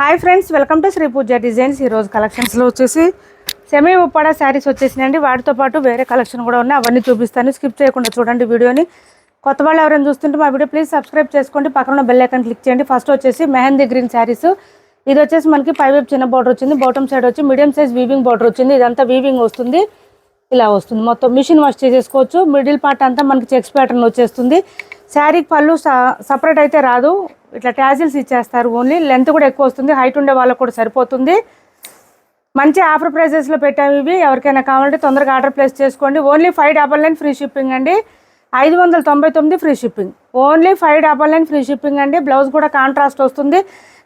Hi friends, welcome to Shri Pooja designs. ఈరోజు కలెక్షన్స్లో వచ్చేసి సెమీ ఉప్పాడ శారీస్ వచ్చేసినాయండి. వాటితో పాటు వేరే కలెక్షన్ కూడా ఉన్నాయి, అవన్నీ చూపిస్తాను. స్కిప్ చేయకుండా చూడండి వీడియోని. కొత్త వాళ్ళు ఎవరైనా చూస్తుంటే మా వీడియో ప్లీజ్ సబ్స్క్రైబ్ చేసుకోండి, పక్కన బెల్ ఐకాన్ క్లిక్ చేయండి. ఫస్ట్ వచ్చేసి మెహందీ గ్రీన్ శారీస్. ఇది వచ్చేసి మనకి పైవైపు చిన్న బార్డర్ వచ్చింది, బాటమ్ సైడ్ వచ్చి మీడియం సైజ్ వీవింగ్ బార్డర్ వచ్చింది. ఇదంతా వీవింగ్ వస్తుంది, ఇలా వస్తుంది. మొత్తం మిషన్ వాష్ చేసేసుకోవచ్చు. మిడిల్ పార్ట్ అంతా మనకి చెక్స్ ప్యాటర్న్ వచ్చేస్తుంది. శారీకి పళ్ళు సపరేట్ అయితే రాదు, ఇట్లా ట్యాజిల్స్ ఇచ్చేస్తారు. ఓన్లీ లెంత్ కూడా ఎక్కువ వస్తుంది, హైట్ ఉండే వాళ్ళకు కూడా సరిపోతుంది. మంచి ఆఫర్ ప్రైజెస్లో పెట్టాము ఇవి. ఎవరికైనా కావాలంటే తొందరగా ఆర్డర్ ప్లేస్ చేసుకోండి. ఓన్లీ 599 ఫ్రీ షిప్పింగ్ అండి. 599 free shipping. Only 599 free shipping అండి. బ్లౌజ్ కూడా కాంట్రాస్ట్ వస్తుంది,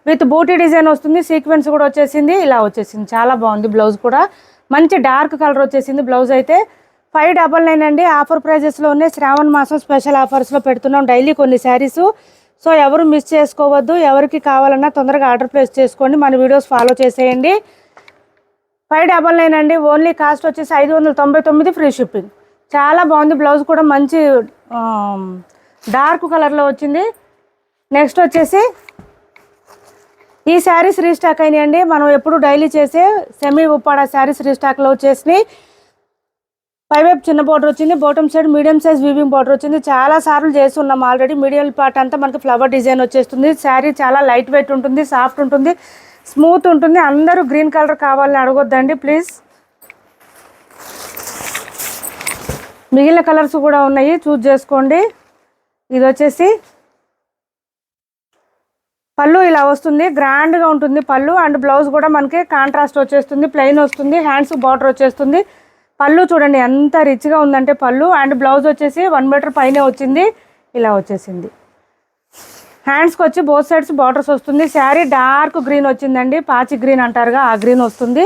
విత్ బూటీ డిజైన్ వస్తుంది, సీక్వెన్స్ కూడా వచ్చేసింది, ఇలా వచ్చేసింది. చాలా బాగుంది. బ్లౌజ్ కూడా మంచి డార్క్ కలర్ వచ్చేసింది. బ్లౌజ్ అయితే 599 అండి. ఆఫర్ ప్రైజెస్లోనే శ్రావణ మాసం స్పెషల్ ఆఫర్స్లో పెడుతున్నాం డైలీ కొన్ని శారీస్. సో ఎవరు మిస్ చేసుకోవద్దు. ఎవరికి కావాలన్నా తొందరగా ఆర్డర్ ప్లేస్ చేసుకోండి, మన వీడియోస్ ఫాలో చేసేయండి. 599 అండి. ఓన్లీ కాస్ట్ వచ్చేసి 599 ఫ్రీ షిప్పింగ్. చాలా బాగుంది. బ్లౌజ్ కూడా మంచి డార్క్ కలర్లో వచ్చింది. నెక్స్ట్ వచ్చేసి ఈ శారీస్ రీస్టాక్ అయినాయండి. మనం ఎప్పుడు డైలీ చేసే సెమీ ఉప్పాడ శారీస్ రీస్టాక్లో వచ్చేసినాయి. పైవైపు చిన్న బార్డర్ వచ్చింది, bottom side medium size weaving border వచ్చింది. చాలా సార్లు చేసి ఉన్నాం ఆల్రెడీ. మీడియం పార్ట్ అంతా మనకి ఫ్లవర్ డిజైన్ వచ్చేస్తుంది. శారీ చాలా లైట్ వెయిట్ ఉంటుంది, సాఫ్ట్ ఉంటుంది, స్మూత్ ఉంటుంది. అందరూ గ్రీన్ కలర్ కావాలని అడగొద్దండి ప్లీజ్. మిగిలిన కలర్స్ కూడా ఉన్నాయి, చూస్ చేసుకోండి. ఇది వచ్చేసి పళ్ళు ఇలా వస్తుంది, గ్రాండ్గా ఉంటుంది పళ్ళు. అండ్ బ్లౌజ్ కూడా మనకి కాంట్రాస్ట్ వచ్చేస్తుంది, ప్లెయిన్ వస్తుంది, హ్యాండ్స్ బార్డర్ వచ్చేస్తుంది. పళ్ళు చూడండి ఎంత రిచ్గా ఉందంటే పళ్ళు. అండ్ బ్లౌజ్ వచ్చేసి 1 మీటర్ పైనే వచ్చింది, ఇలా వచ్చేసింది. హ్యాండ్స్కి వచ్చి బోత్ సైడ్స్ బార్డర్స్ వస్తుంది. శారీ డార్క్ గ్రీన్ వచ్చిందండి, పాచి గ్రీన్ అంటారుగా ఆ గ్రీన్ వస్తుంది.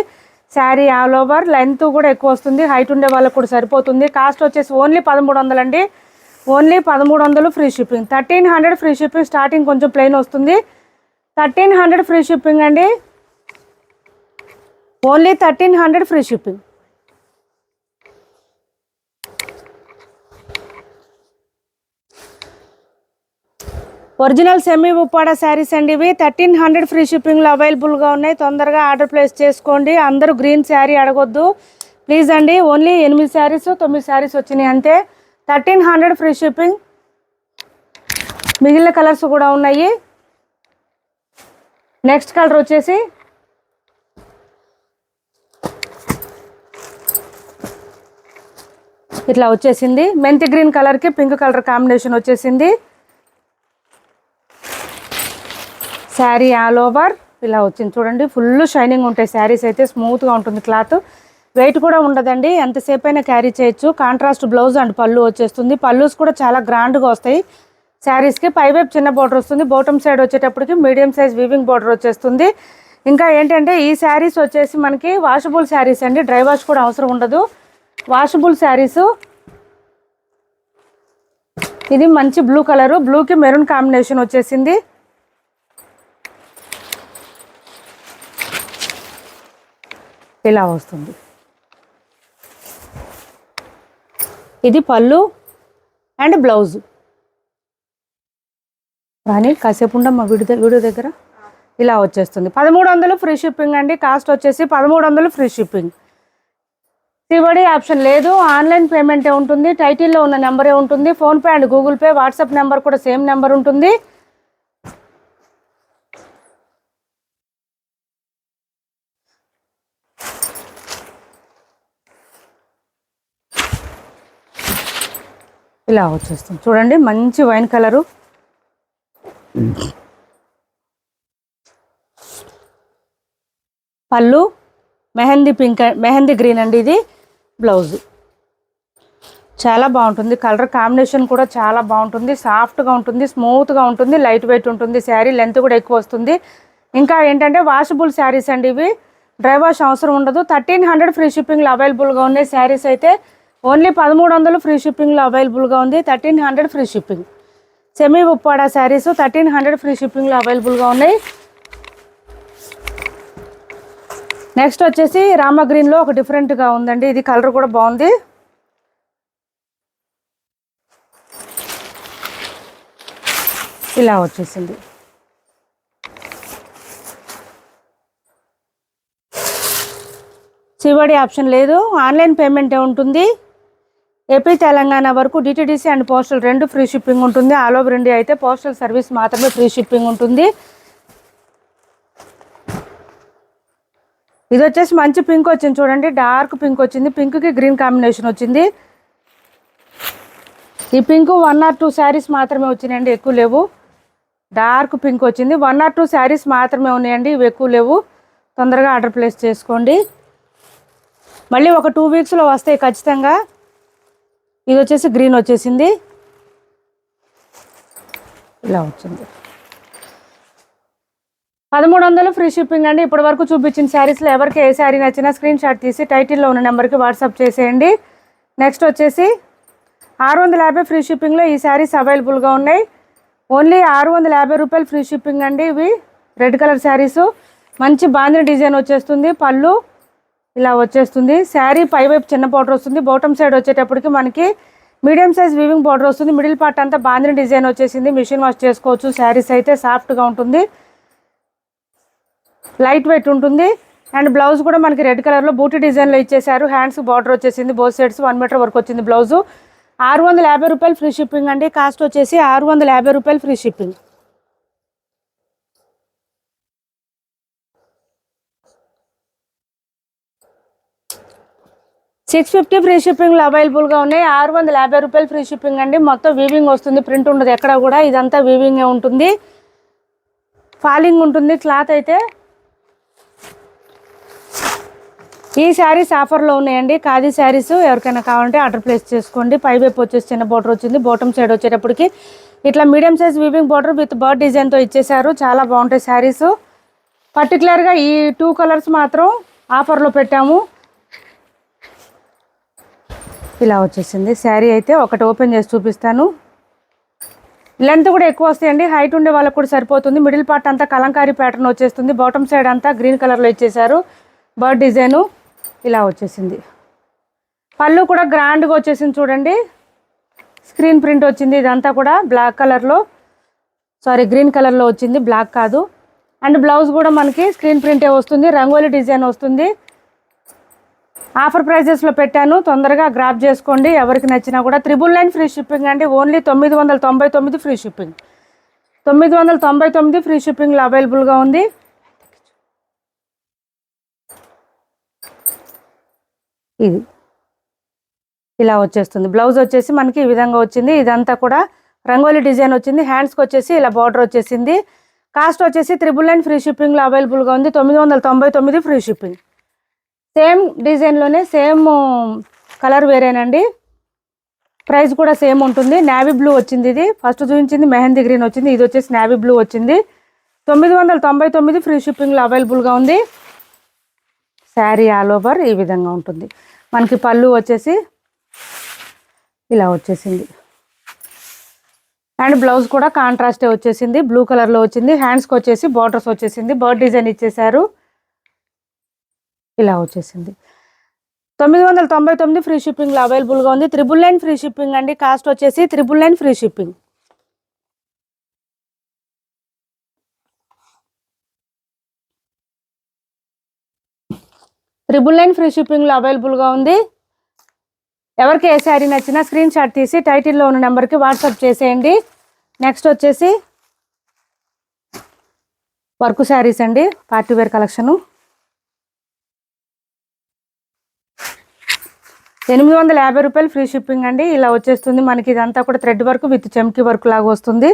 శారీ ఆల్ ఓవర్ లెంత్ కూడా ఎక్కువ వస్తుంది, హైట్ ఉండే వాళ్ళకు కూడా సరిపోతుంది. కాస్ట్ వచ్చేసి ఓన్లీ 1300 అండి. Only 1300 free shipping. 1300 free shipping. Starting కొంచెం ప్లెయిన్ వస్తుంది. 1300 ఫ్రీ షిప్పింగ్ అండి. Only 1300 free shipping. Original semi Uppada saris అండి ఇవి. 1300 ఫ్రీ షిప్పింగ్లో అవైలబుల్గా ఉన్నాయి. తొందరగా ఆర్డర్ ప్లేస్ చేసుకోండి. అందరూ గ్రీన్ శారీ అడగొద్దు ప్లీజ్ అండి. ఓన్లీ 8 శారీస్ 9 శారీస్ వచ్చినాయి అంతే. 1300 ఫ్రీ షిప్పింగ్. మిగిలిన కలర్స్ కూడా ఉన్నాయి. నెక్స్ట్ కలర్ వచ్చేసి ఇట్లా వచ్చేసింది. మెంతి గ్రీన్ కలర్కి పింక్ కలర్ కాంబినేషన్ వచ్చేసింది. శారీ ఆల్ ఓవర్ ఇలా వచ్చింది చూడండి. ఫుల్ షైనింగ్ ఉంటాయి శారీస్ అయితే, స్మూత్గా ఉంటుంది క్లాత్, వెయిట్ కూడా ఉండదండి. ఎంతసేపు అయినా క్యారీ చేయొచ్చు. కాంట్రాస్ట్ బ్లౌజ్ అండ్ పళ్ళు వచ్చేస్తుంది. పళ్ళుస్ కూడా చాలా గ్రాండ్గా వస్తాయి శారీస్కి. పైవైపు చిన్న బార్డర్ వస్తుంది, బాటమ్ సైడ్ వచ్చేటప్పటికి మీడియం సైజ్ వీవింగ్ బార్డర్ వచ్చేస్తుంది. ఇంకా ఏంటంటే ఈ శారీస్ వచ్చేసి మనకి వాషబుల్ శారీస్ అండి, డ్రై వాష్ కూడా అవసరం ఉండదు. వాషబుల్ శారీస్. ఇది మంచి బ్లూ కలరు, బ్లూకి మెరూన్ కాంబినేషన్ వచ్చేసింది. ఇలా వస్తుంది. ఇది పళ్ళు అండ్ బ్లౌజ్. కానీ కాసేపు ఉండమ్మా వీడియో దగ్గర. ఇలా వచ్చేస్తుంది. 1300 ఫ్రీ షిప్పింగ్ అండి. కాస్ట్ వచ్చేసి 1300 ఫ్రీ షిప్పింగ్. సివడి ఆప్షన్ లేదు, ఆన్లైన్ పేమెంటే ఉంటుంది. టైటిల్లో ఉన్న నెంబరే ఉంటుంది. PhonePe and Google pay, WhatsApp number కూడా సేమ్ నెంబర్ ఉంటుంది. ఇలా వచ్చేస్తుంది చూడండి, మంచి వైన్ కలరు. పళ్ళు మెహందీ పింక్, మెహందీ గ్రీన్ అండి ఇది. బ్లౌజ్ చాలా బాగుంటుంది. కలర్ కాంబినేషన్ కూడా చాలా బాగుంటుంది. సాఫ్ట్గా ఉంటుంది, స్మూత్గా ఉంటుంది, లైట్ వెయిట్ ఉంటుంది. శారీ లెంత్ కూడా ఎక్కువ వస్తుంది. ఇంకా ఏంటంటే వాషబుల్ శారీస్ అండి ఇవి, డ్రై వాష్ అవసరం ఉండదు. 1300 ఫ్రీ షిప్పింగ్లో అవైలబుల్గా ఉన్నాయి శారీస్ అయితే. ఓన్లీ 1300 ఫ్రీ షిప్పింగ్లో అవైలబుల్గా ఉంది. 1300 free shipping. Semi Uppada sarees 1300 free షిప్పింగ్లో అవైలబుల్గా ఉన్నాయి. నెక్స్ట్ వచ్చేసి రామా గ్రీన్లో ఒక డిఫరెంట్గా ఉందండి. ఇది కలర్ కూడా బాగుంది. ఇలా వచ్చేసింది. సివడి ఆప్షన్ లేదు, ఆన్లైన్ పేమెంటే ఉంటుంది. ఏపీ తెలంగాణ వరకు DTDC and postal 2 free shipping ఉంటుంది. ఆల్ ఓవర్ ఇండియా అయితే పోస్టల్ సర్వీస్ మాత్రమే ఫ్రీ షిప్పింగ్ ఉంటుంది. ఇది వచ్చేసి మంచి పింక్ వచ్చింది చూడండి, డార్క్ పింక్ వచ్చింది, పింక్కి గ్రీన్ కాంబినేషన్ వచ్చింది. ఈ పింక్ 1 or 2 శారీస్ మాత్రమే వచ్చినాయండి, ఎక్కువ లేవు. డార్క్ పింక్ వచ్చింది, 1 or 2 శారీస్ మాత్రమే ఉన్నాయండి, ఇవి ఎక్కువ లేవు. తొందరగా ఆర్డర్ ప్లేస్ చేసుకోండి, మళ్ళీ ఒక 2 వీక్స్లో వస్తాయి ఖచ్చితంగా. ఇది వచ్చేసి గ్రీన్ వచ్చేసింది, ఇలా వచ్చింది. 1300 ఫ్రీ షిప్పింగ్ అండి. ఇప్పటి వరకు చూపించిన శారీస్లో ఎవరికి ఏ శారీ నచ్చినా స్క్రీన్ షాట్ తీసి టైటిల్లో ఉన్న నెంబర్కి వాట్సాప్ చేసేయండి. నెక్స్ట్ వచ్చేసి 650 ఫ్రీ షిప్పింగ్లో ఈ శారీస్ అవైలబుల్గా ఉన్నాయి. ఓన్లీ 650 రూపాయలు ఫ్రీ షిప్పింగ్ అండి. ఇవి రెడ్ కలర్ శారీసు, మంచి బాందిని డిజైన్ వచ్చేస్తుంది, పళ్ళు ఇలా వచ్చేస్తుంది. శారీ పైవైపు చిన్న బార్డర్ వస్తుంది, బాటమ్ సైడ్ వచ్చేటప్పటికి మనకి మీడియం సైజ్ వీవింగ్ బార్డర్ వస్తుంది. మిడిల్ పార్ట్ అంతా బాందిని డిజైన్ వచ్చేసింది, మిషన్ వాష్ చేసుకోవచ్చు. శారీస్ అయితే సాఫ్ట్గా ఉంటుంది, లైట్ వెయిట్ ఉంటుంది. అండ్ బ్లౌజ్ కూడా మనకి రెడ్ కలర్లో బూటీ డిజైన్లో ఇచ్చేసారు. హ్యాండ్స్ బార్డర్ వచ్చేసింది, బోత్ సైడ్స్ 1 మీటర్ వరకు వచ్చింది బ్లౌజు. 650 రూపాయలు ఫ్రీ షిప్పింగ్ అండి. కాస్ట్ వచ్చేసి 650 రూపాయలు ఫ్రీ షిప్పింగ్. $650 ఫ్రీ షిప్పింగ్లో అవైలబుల్గా ఉన్నాయి. 650 రూపాయలు ఫ్రీ షిప్పింగ్ అండి. మొత్తం వీవింగ్ వస్తుంది, ప్రింట్ ఉండదు ఎక్కడ కూడా, ఇదంతా వీవింగే ఉంటుంది, ఫాలింగ్ ఉంటుంది క్లాత్ అయితే. ఈ శారీస్ ఆఫర్లో ఉన్నాయండి, ఖాదీ శారీస్. ఎవరికైనా కావాలంటే ఆర్డర్ ప్లేస్ చేసుకోండి. పైవైపు వచ్చేసి చిన్న బార్డర్ వచ్చింది, బాటమ్ సైడ్ వచ్చేటప్పటికి ఇట్లా medium size weaving border with bird డిజైన్తో ఇచ్చేసారు. చాలా బాగుంటాయి శారీస్. పర్టికులర్గా ఈ 2 కలర్స్ మాత్రం ఆఫర్లో పెట్టాము. ఇలా వచ్చేసింది శారీ అయితే. ఒకటి ఓపెన్ చేసి చూపిస్తాను. లెంత్ కూడా ఎక్కువ వస్తాయండి, హైట్ ఉండే వాళ్ళకు కూడా సరిపోతుంది. మిడిల్ పార్ట్ అంతా కలంకారీ ప్యాటర్న్ వచ్చేస్తుంది, బాటమ్ సైడ్ అంతా గ్రీన్ కలర్లో ఇచ్చేసారు, బర్డ్ డిజైను ఇలా వచ్చేసింది. పళ్ళు కూడా గ్రాండ్గా వచ్చేసింది చూడండి, స్క్రీన్ ప్రింట్ వచ్చింది. ఇదంతా కూడా బ్లాక్ కలర్లో, గ్రీన్ కలర్లో వచ్చింది, బ్లాక్ కాదు. అండ్ బ్లౌజ్ కూడా మనకి స్క్రీన్ ప్రింటే వస్తుంది, రంగోలీ డిజైన్ వస్తుంది. ఆఫర్ ప్రైజెస్లో పెట్టాను, తొందరగా గ్రాప్ చేసుకోండి. ఎవరికి నచ్చినా కూడా 999 ఫ్రీ షిప్పింగ్ అండి. ఓన్లీ 999 ఫ్రీ షిప్పింగ్, 999 ఫ్రీ షిప్పింగ్లో అవైలబుల్గా ఉంది. ఇది ఇలా వచ్చేస్తుంది. బ్లౌజ్ వచ్చేసి మనకి ఈ విధంగా వచ్చింది, ఇదంతా కూడా రంగోలీ డిజైన్ వచ్చింది. హ్యాండ్స్కి వచ్చేసి ఇలా బార్డర్ వచ్చేసింది. కాస్ట్ వచ్చేసి 999 ఫ్రీ షిప్పింగ్లో అవైలబుల్గా ఉంది. 999 ఫ్రీ షిప్పింగ్. సేమ్ డిజైన్లోనే సేమ్ కలర్ వేరేనండి, ప్రైస్ కూడా సేమ్ ఉంటుంది. నేవీ బ్లూ వచ్చింది, ఇది ఫస్ట్ చూపించింది మెహందీ గ్రీన్ వచ్చింది, ఇది వచ్చేసి నేవీ బ్లూ వచ్చింది. 999 ఫ్రీ షిప్పింగ్లో అవైలబుల్గా ఉంది. శారీ ఆల్ ఓవర్ ఈ విధంగా ఉంటుంది. మనకి పళ్ళు వచ్చేసి ఇలా వచ్చేసింది, అండ్ బ్లౌజ్ కూడా కాంట్రాస్టే వచ్చేసింది, బ్లూ కలర్లో వచ్చింది. హ్యాండ్స్కి వచ్చేసి బార్డర్స్ వచ్చేసింది, బర్డ్ డిజైన్ ఇచ్చేసారు, ఇలా వచ్చేసింది. 999 ఫ్రీ షిప్పింగ్లో అవైలబుల్గా ఉంది. 999 ఫ్రీ షిప్పింగ్ అండి. కాస్ట్ వచ్చేసి 999 ఫ్రీ షిప్పింగ్. ఫ్రీ షిప్పింగ్లో అవైలబుల్గా ఉంది. ఎవరికి ఏ శారీ నచ్చినా స్క్రీన్ షాట్ తీసి టైటిల్లో ఉన్న నెంబర్కి వాట్సాప్ చేసేయండి. నెక్స్ట్ వచ్చేసి వర్క్ శారీస్ అండి, పార్టీ వేర్ కలెక్షను. 850 రూపాయలు ఫ్రీ షిప్పింగ్ అండి. ఇలా వచ్చేస్తుంది మనకి. ఇదంతా కూడా థ్రెడ్ వర్క్ విత్ చెమ్కీ వర్క్ లాగా వస్తుంది.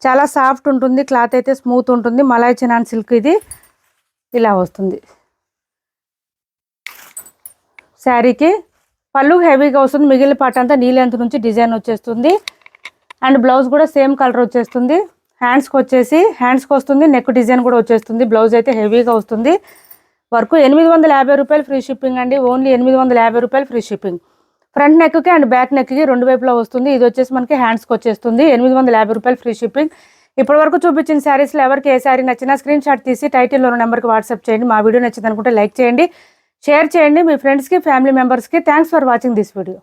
చాలా సాఫ్ట్ ఉంటుంది, క్లాత్ అయితే స్మూత్ ఉంటుంది. మలాయ్ చినాన్ సిల్క్ ఇది ఇలా వస్తుంది. శారీకి పళ్ళు హెవీగా వస్తుంది, మిగిలిన పార్ట్ అంతా నీ లెంత్ నుంచి డిజైన్ వచ్చేస్తుంది. అండ్ బ్లౌజ్ కూడా సేమ్ కలర్ వచ్చేస్తుంది. హ్యాండ్స్కి వస్తుంది, నెక్ డిజైన్ కూడా వచ్చేస్తుంది. బ్లౌజ్ అయితే హెవీగా వస్తుంది. వర్క్ 850 రూపాయలు ఫ్రీ షిప్పింగ్ అండి. ఓన్లీ 850 రూపాయలు ఫ్రీ షిప్పింగ్. ఫ్రంట్ నెక్కి అండ్ బ్యాక్ నెక్కి 2 వైపులా వస్తుంది. ఇది వచ్చేసి మనకి హ్యాండ్స్కి వచ్చేస్తుంది. 850 రూపాయలు ఫ్రీ షిప్పింగ్. ఇప్పటి వరకు చూపించిన శారీస్లో ఎవరికి ఏ శారీ నచ్చినా స్క్రీన్ షాట్ తీసి టైటిల్లో ఉన్న నెంబర్కి వాట్సాప్ చేయండి. మా వీడియో నచ్చింది అనుకుంటే లైక్ చేయండి, షేర్ చేయండి మీ ఫ్రెండ్స్కి, ఫ్యామిలీ మెంబర్స్కి. Thanks for watching this video.